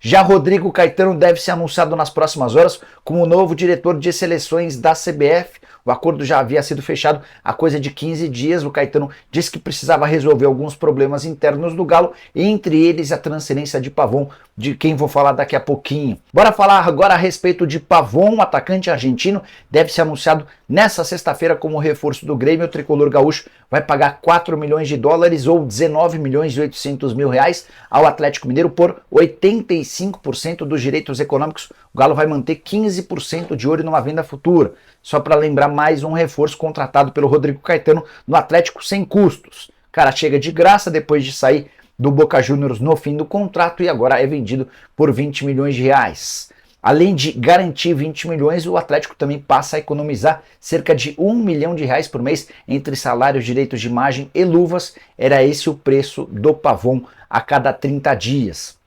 Já Rodrigo Caetano deve ser anunciado nas próximas horas como o novo diretor de seleções da CBF. O acordo já havia sido fechado há coisa de 15 dias. O Caetano disse que precisava resolver alguns problemas internos do Galo, entre eles a transferência de Pavon, de quem vou falar daqui a pouquinho. Bora falar agora a respeito de Pavon, o atacante argentino, deve ser anunciado nessa sexta-feira como reforço do Grêmio. O tricolor gaúcho vai pagar 4 milhões de dólares ou 19 milhões e 800 mil reais ao Atlético Mineiro por 85% dos direitos econômicos. O Galo vai manter 15% de olho numa venda futura. Só para lembrar, mais um reforço contratado pelo Rodrigo Caetano no Atlético sem custos. O cara chega de graça depois de sair do Boca Juniors no fim do contrato e agora é vendido por 20 milhões de reais. Além de garantir 20 milhões, o Atlético também passa a economizar cerca de 1 milhão de reais por mês entre salários, direitos de imagem e luvas. Era esse o preço do Pavon a cada 30 dias.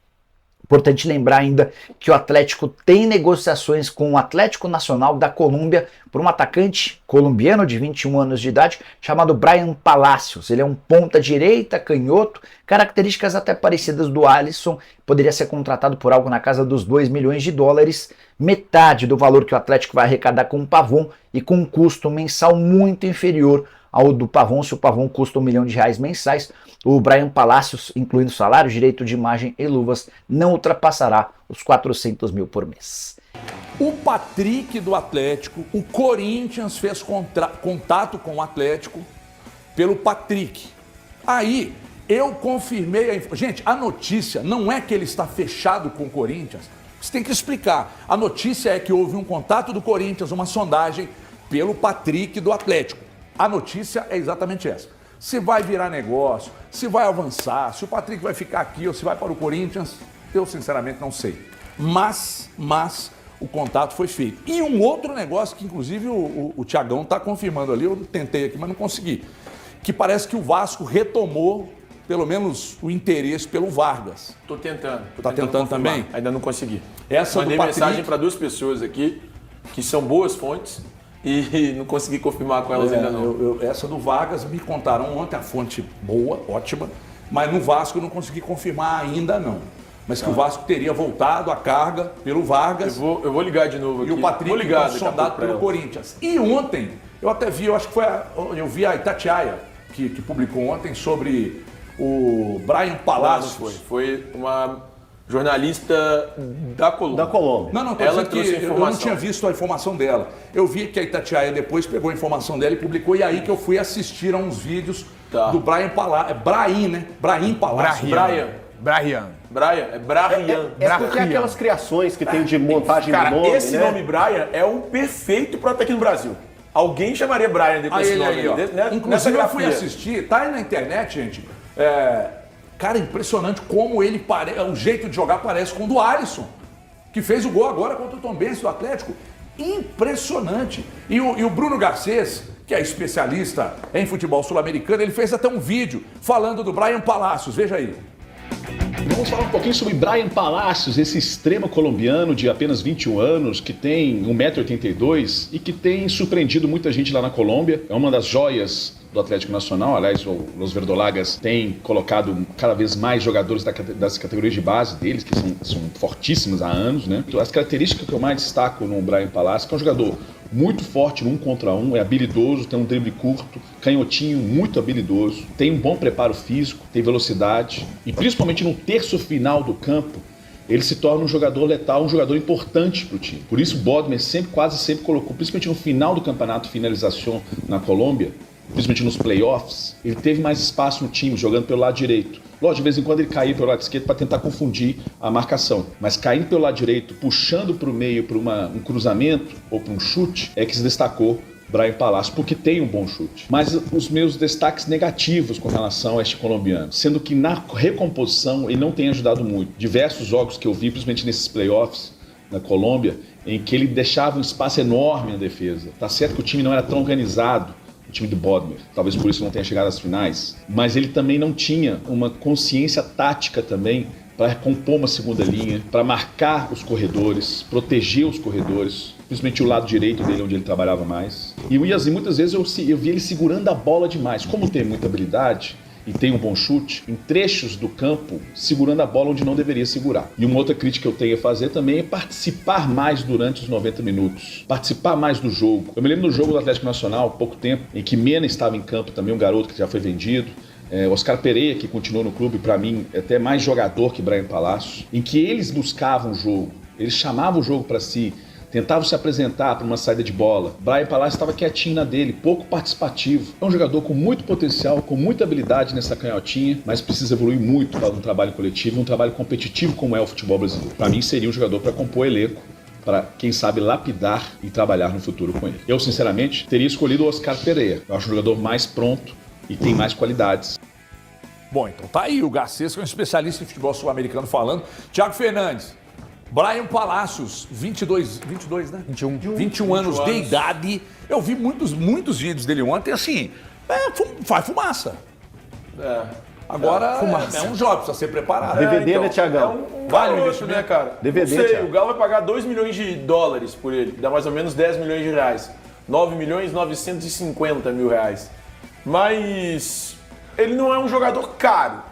Importante lembrar ainda que o Atlético tem negociações com o Atlético Nacional da Colômbia por um atacante colombiano de 21 anos de idade chamado Bryan Palacios. Ele é um ponta-direita, canhoto, características até parecidas do Alisson. Poderia ser contratado por algo na casa dos 2 milhões de dólares, metade do valor que o Atlético vai arrecadar com o Pavon e com um custo mensal muito inferior ao do Pavon. Se o Pavon custa 1 milhão de reais mensais, o Bryan Palacios, incluindo salário, direito de imagem e luvas, não ultrapassará os 400 mil por mês. O Patrick do Atlético, o Corinthians fez contato com o Atlético pelo Patrick. Aí eu confirmei, gente, a notícia não é que ele está fechado com o Corinthians, você tem que explicar. A notícia é que houve um contato do Corinthians, uma sondagem pelo Patrick do Atlético. A notícia é exatamente essa. Se vai virar negócio, se vai avançar, se o Patrick vai ficar aqui ou se vai para o Corinthians, eu sinceramente não sei. Mas o contato foi feito. E um outro negócio que inclusive o Thiagão está confirmando ali, eu tentei aqui, mas não consegui, que parece que o Vasco retomou pelo menos o interesse pelo Vargas. Tô tentando. Tá tentando também? Ainda não consegui. Mandei mensagem para 2 pessoas aqui, que são boas fontes, e não consegui confirmar com elas ainda não. Essa do Vargas me contaram ontem, a fonte boa, ótima, mas no Vasco eu não consegui confirmar ainda não. Mas que o Vasco teria voltado a carga pelo Vargas. Eu vou ligar de novo aqui. E o Patrick sondado pelo Corinthians. E ontem, eu até vi, eu acho que eu vi a Itatiaia, que publicou ontem sobre o Bryan Palacios. Foi uma jornalista da Colômbia. Não, ela trouxe a informação. Eu não tinha visto a informação dela. Eu vi que a Itatiaia depois pegou a informação dela e publicou, e aí que eu fui assistir a uns vídeos do Bryan Palacios. É Brahim, né? Brahim Palacios. Brian. É porque é aquelas criações que tem de montagem de nome, esse nome Brian é o perfeito para estar aqui no Brasil. Alguém chamaria Brian com esse nome aí. Inclusive eu fui assistir, tá aí na internet, gente. Cara, impressionante como ele parece, o jeito de jogar parece com o do Alisson, que fez o gol agora contra o Tombense do Atlético. Impressionante. E o Bruno Garcês, que é especialista em futebol sul-americano, ele fez até um vídeo falando do Bryan Palacios. Veja aí. Vamos falar um pouquinho sobre Bryan Palacios, esse extremo colombiano de apenas 21 anos, que tem 1,82 m e que tem surpreendido muita gente lá na Colômbia. É uma das joias do Atlético Nacional. Aliás, os Verdolagas têm colocado cada vez mais jogadores das categorias de base deles, que são fortíssimas há anos, né? As características que eu mais destaco no Bryan Palacios, que é um jogador muito forte no 1 contra 1, é habilidoso, tem um drible curto, canhotinho, muito habilidoso, tem um bom preparo físico, tem velocidade e principalmente no terço final do campo, ele se torna um jogador letal, um jogador importante para o time. Por isso o Bodmer quase sempre colocou, principalmente no final do campeonato, finalização na Colômbia, principalmente nos playoffs, ele teve mais espaço no time, jogando pelo lado direito. Lógico, de vez em quando ele caía pelo lado esquerdo para tentar confundir a marcação. Mas caindo pelo lado direito, puxando para o meio para um cruzamento ou para um chute, é que se destacou Bryan Palacios, porque tem um bom chute. Mas os meus destaques negativos com relação a este colombiano, sendo que na recomposição ele não tem ajudado muito. Diversos jogos que eu vi, principalmente nesses playoffs na Colômbia, em que ele deixava um espaço enorme na defesa. Tá certo que o time não era tão organizado, o time do Bodmer, talvez por isso não tenha chegado às finais, mas ele também não tinha uma consciência tática também para recompor uma segunda linha, para marcar os corredores, proteger os corredores, principalmente o lado direito dele, onde ele trabalhava mais. E o Yazin, muitas vezes eu vi ele segurando a bola demais. Como tem muita habilidade, e tem um bom chute, em trechos do campo, segurando a bola onde não deveria segurar. E uma outra crítica que eu tenho a fazer também é participar mais durante os 90 minutos. Participar mais do jogo. Eu me lembro do jogo do Atlético Nacional, há pouco tempo, em que Mena estava em campo também, um garoto que já foi vendido. Oscar Pereira, que continuou no clube, para mim, é até mais jogador que Bryan Palacios, em que eles buscavam o jogo, eles chamavam o jogo para si, tentavam se apresentar para uma saída de bola. Bryan Palacios estava quietinho na dele, pouco participativo. É um jogador com muito potencial, com muita habilidade nessa canhotinha, mas precisa evoluir muito para um trabalho coletivo, um trabalho competitivo como é o futebol brasileiro. Para mim, seria um jogador para compor elenco, para, quem sabe, lapidar e trabalhar no futuro com ele. Eu, sinceramente, teria escolhido o Oscar Pereira. Eu acho um jogador mais pronto e tem mais qualidades. Bom, então tá aí o Garcês, que é um especialista em futebol sul-americano falando. Thiago Fernandes, Bryan Palacios, 22, né? 21 anos de idade. Eu vi muitos vídeos dele ontem, assim, faz fumaça. Agora é um job, precisa ser preparado. DVD, né, Thiagão? Vale o investimento, né, cara? DVD, não sei, Thiago. o Galo vai pagar 2 milhões de dólares por ele, dá mais ou menos 10 milhões de reais. 9 milhões 950 mil reais. Mas ele não é um jogador caro,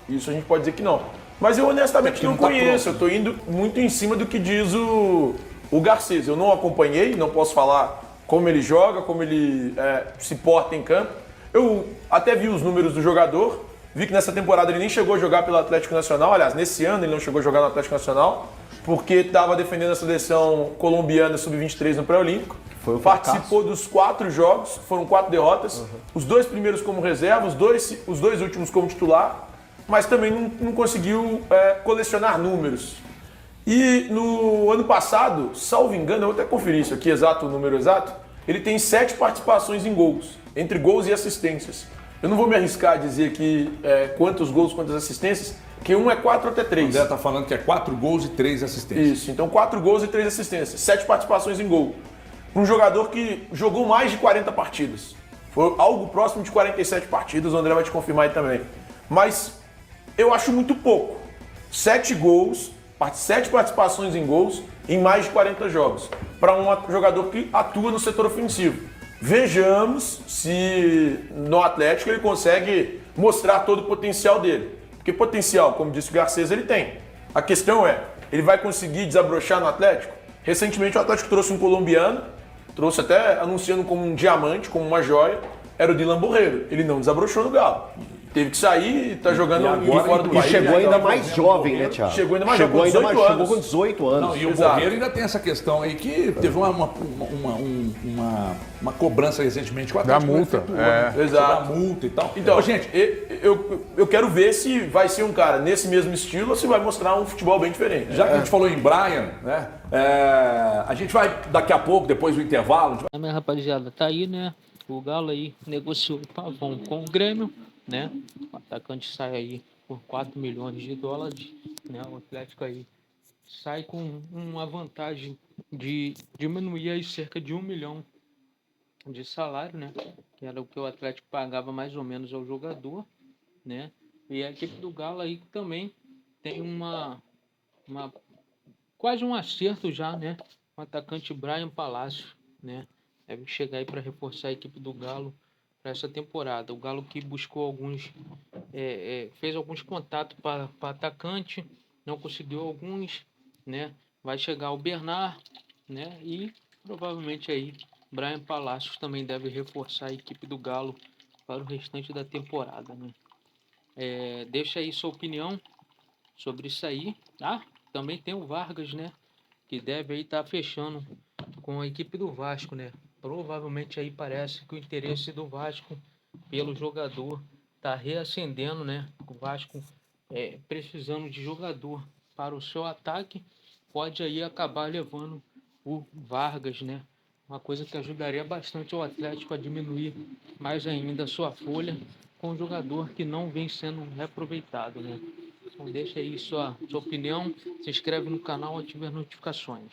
isso a gente pode dizer que não. Mas eu honestamente não conheço, eu estou indo muito em cima do que diz o Garcês. Eu não acompanhei, não posso falar como ele joga, como ele se porta em campo. Eu até vi os números do jogador, vi que nessa temporada ele nem chegou a jogar pelo Atlético Nacional. Aliás, nesse ano ele não chegou a jogar no Atlético Nacional, porque estava defendendo a seleção colombiana sub-23 no pré-olímpico. Participou dos 4 jogos, foram 4 derrotas. Os 2 primeiros como reserva, os dois últimos como titular, mas também não conseguiu colecionar números. E no ano passado, salvo engano, eu vou até conferir isso aqui, o número exato, ele tem 7 participações em gols, entre gols e assistências. Eu não vou me arriscar a dizer aqui quantos gols, quantas assistências, que um é 4 até 3. O André tá falando que é 4 gols e 3 assistências. Isso, então 4 gols e 3 assistências, 7 participações em gol. Um jogador que jogou mais de 40 partidas. Foi algo próximo de 47 partidas, o André vai te confirmar aí também. Mas eu acho muito pouco. 7 gols, 7 participações em gols em mais de 40 jogos. Para um jogador que atua no setor ofensivo. Vejamos se no Atlético ele consegue mostrar todo o potencial dele. Porque potencial, como disse o Garcês, ele tem. A questão é, ele vai conseguir desabrochar no Atlético? Recentemente o Atlético trouxe um colombiano, trouxe até anunciando como um diamante, como uma joia, era o Dylan Borreiro. Ele não desabrochou no Galo. Teve que sair e tá jogando fora do país. E chegou ainda mais jovem, né, Thiago? Chegou ainda mais jovem, chegou com 18 anos. Não, e o Borreiro ainda tem essa questão aí que teve uma cobrança recentemente com o Atlético. Da multa, Exato. Da multa e tal. Então, gente, eu quero ver se vai ser um cara nesse mesmo estilo ou se vai mostrar um futebol bem diferente. Já que a gente falou em Bryan, né? A gente vai daqui a pouco, depois do intervalo. A minha rapaziada, tá aí, né? O Galo aí negociou o Pavão com o Grêmio, né? O atacante sai aí por 4 milhões de dólares, né? O Atlético aí sai com uma vantagem de diminuir aí cerca de 1 milhão de salário, né? Que era o que o Atlético pagava mais ou menos ao jogador, né? E a equipe do Galo aí também tem quase um acerto já, né? O atacante Bryan Palacios, né? Deve chegar aí para reforçar a equipe do Galo para essa temporada. O Galo que buscou fez alguns contatos para atacante, não conseguiu alguns, né? Vai chegar o Bernard, né? E provavelmente aí Bryan Palacios também deve reforçar a equipe do Galo para o restante da temporada, né? Deixa aí sua opinião sobre isso aí, tá? Também tem o Vargas, né? Que deve aí estar fechando com a equipe do Vasco, né? Provavelmente aí parece que o interesse do Vasco pelo jogador está reacendendo, né? O Vasco precisando de jogador para o seu ataque, pode aí acabar levando o Vargas, né? Uma coisa que ajudaria bastante o Atlético a diminuir mais ainda a sua folha com um jogador que não vem sendo reaproveitado, né? Então deixa aí sua opinião, se inscreve no canal, ative as notificações.